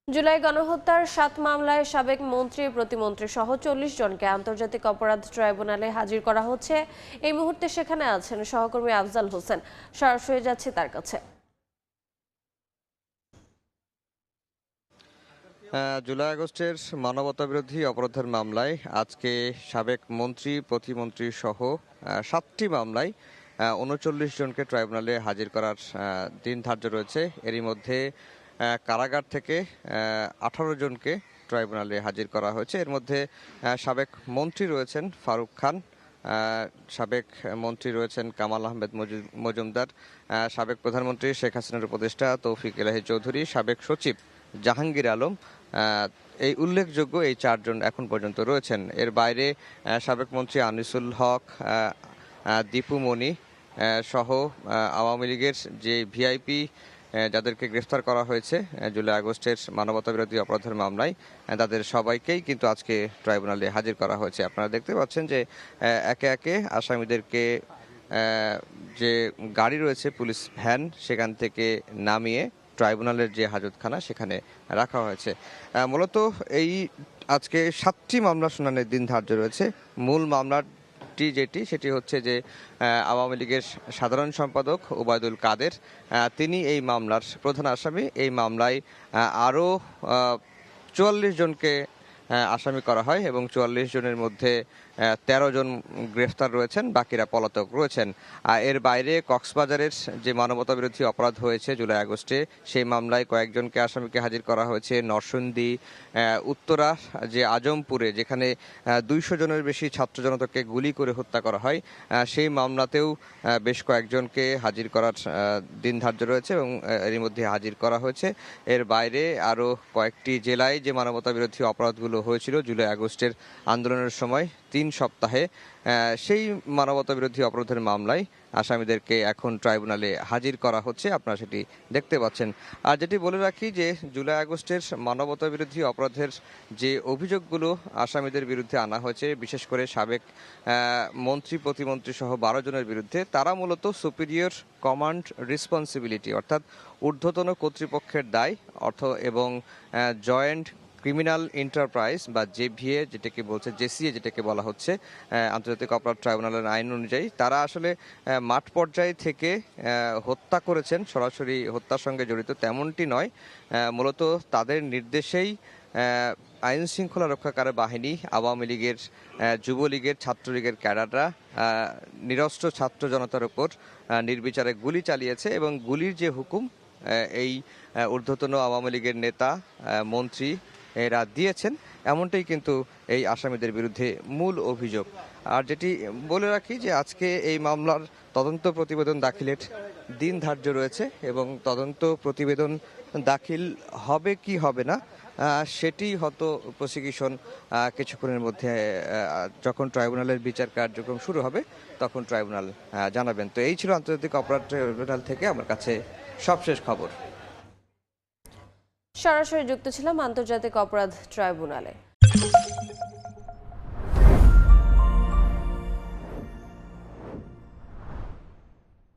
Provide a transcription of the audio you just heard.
জুলাই গণহত্যার ৭ মামলায় সাবেক মন্ত্রী, প্রতিমন্ত্রী সহ ৪০ জনকে আন্তর্জাতিক অপরাধ ট্রাইব্যুনালে হাজির করা হচ্ছে। এই মুহূর্তে সেখানে আছেন সহকর্মী আফজাল হোসেন। সরাসরি যাচ্ছে তার কাছে। জুলাই আগস্টের মানবতাবিরোধী অপরাধের মামলায় আজকে সাবেক মন্ত্রী, প্রতিমন্ত্রী সহ ৭টি মামলায় ৩৯ জনকে ট্রাইব্যুনালে হাজির করার দিন ধার্য রয়েছে। এরই মধ্যে কারাগার থেকে ১৮ জনকে ট্রাইব্যুনালে হাজির করা হয়েছে। এর মধ্যে সাবেক মন্ত্রী রয়েছেন ফারুক খান, সাবেক মন্ত্রী রয়েছেন কামাল আহমেদ মজুমদার, সাবেক প্রধানমন্ত্রী শেখ হাসিনার উপদেষ্টা তৌফিক এলাহি চৌধুরী, সাবেক সচিব জাহাঙ্গীর আলম। এই উল্লেখযোগ্য এই ৪ জন এখন পর্যন্ত রয়েছেন। এর বাইরে সাবেক মন্ত্রী আনিসুল হক, দীপু মনি সহ আওয়ামী লীগের যে ভিআইপি যাদেরকে গ্রেফতার করা হয়েছে জুলাই আগস্টের মানবতাবিরোধী অপরাধের মামলায়, তাদের সবাইকেই কিন্তু আজকে ট্রাইব্যুনালে হাজির করা হয়েছে। আপনারা দেখতে পাচ্ছেন যে একে একে আসামিদেরকে যে গাড়ি রয়েছে পুলিশ ভ্যান, সেখান থেকে নামিয়ে ট্রাইব্যুনালের যে হাজতখানা সেখানে রাখা হয়েছে। মূলত এই আজকে ৭টি মামলা শুনানির দিন ধার্য রয়েছে। মূল মামলাটি সেটি হচ্ছে যে আওয়ামী লীগের সাধারণ সম্পাদক ওবায়দুল কাদের, তিনি এই মামলার প্রধান আসামি। এই মামলায় আরও ৪৪ জনকে আসামি করা হয় এবং ৪৪ জনের মধ্যে ১৩ জন গ্রেফতার রয়েছেন, বাকিরা পলাতক রয়েছেন। এর বাইরে কক্সবাজারের যে মানবতাবিরোধী অপরাধ হয়েছে জুলাই আগস্টে, সেই মামলায় কয়েকজনকে আসামিকে হাজির করা হয়েছে। নরসিংদী, উত্তরা যে আজমপুরে যেখানে ২০০ জনের বেশি ছাত্র জনতাকে গুলি করে হত্যা করা হয়, সেই মামলাতেও বেশ কয়েকজনকে হাজির করার দিন ধার্য রয়েছে এবং এর মধ্যে হাজির করা হয়েছে। এর বাইরে আরও কয়েকটি জেলায় যে মানবতাবিরোধী অপরাধগুলো হয়েছিল জুলাই আগস্টের আন্দোলনের সময় ৩ সপ্তাহে, সেই মানবতাবিরোধী অপরাধের মামলায় আসামিদেরকে এখন ট্রাইব্যুনালে হাজির করা হচ্ছে। আপনারা সেটি দেখতে পাচ্ছেন। আর যেটি বলে রাখি যে জুলাই আগস্টের মানবতাবিরোধী অপরাধের যে অভিযোগগুলো আসামিদের বিরুদ্ধে আনা হয়েছে, বিশেষ করে সাবেক মন্ত্রী, প্রতিমন্ত্রী সহ ১২ জনের বিরুদ্ধে, তারা মূলত সুপিরিয়র কমান্ড রেসপন্সিবিলিটি অর্থাৎ ঊর্ধ্বতন কর্তৃপক্ষের দায় এবং জয়েন্ট ক্রিমিনাল এন্টারপ্রাইজ বা জেভিএ যেটাকে বলছে, জেসিএ যেটাকে বলা হচ্ছে আন্তর্জাতিক অপরাধ ট্রাইব্যুনালের আইন অনুযায়ী, তারা আসলে মাঠ পর্যায়ে থেকে হত্যা করেছেন। সরাসরি হত্যার সঙ্গে জড়িত তেমনটি নয়, মূলত তাদের নির্দেশেই আইন শৃঙ্খলা রক্ষাকারী বাহিনী, আওয়ামী লীগের, যুবলীগের, ছাত্রলীগের ক্যাডাররা নিরস্ত্র ছাত্র জনতার উপর নির্বিচারে গুলি চালিয়েছে এবং গুলির যে হুকুম এই ঊর্ধ্বতন আওয়ামী লীগের নেতা, মন্ত্রী এরা দিয়েছেন, এমনটাই কিন্তু এই আসামিদের বিরুদ্ধে মূল অভিযোগ। আর যেটি বলে রাখি যে আজকে এই মামলার তদন্ত প্রতিবেদন দাখিলের দিন ধার্য রয়েছে এবং তদন্ত প্রতিবেদন দাখিল হবে কি হবে না সেটি হয়তো প্রসিকিউশন কিছুক্ষণের মধ্যে যখন ট্রাইব্যুনালের বিচার কার্যক্রম শুরু হবে তখন ট্রাইব্যুনাল জানাবেন। তো এই ছিল আন্তর্জাতিক অপরাধ ট্রাইব্যুনাল থেকে আমার কাছে সবশেষ খবর। সরাসরি যুক্ত ছিলাম আন্তর্জাতিক অপরাধ ট্রাইব্যুনালে।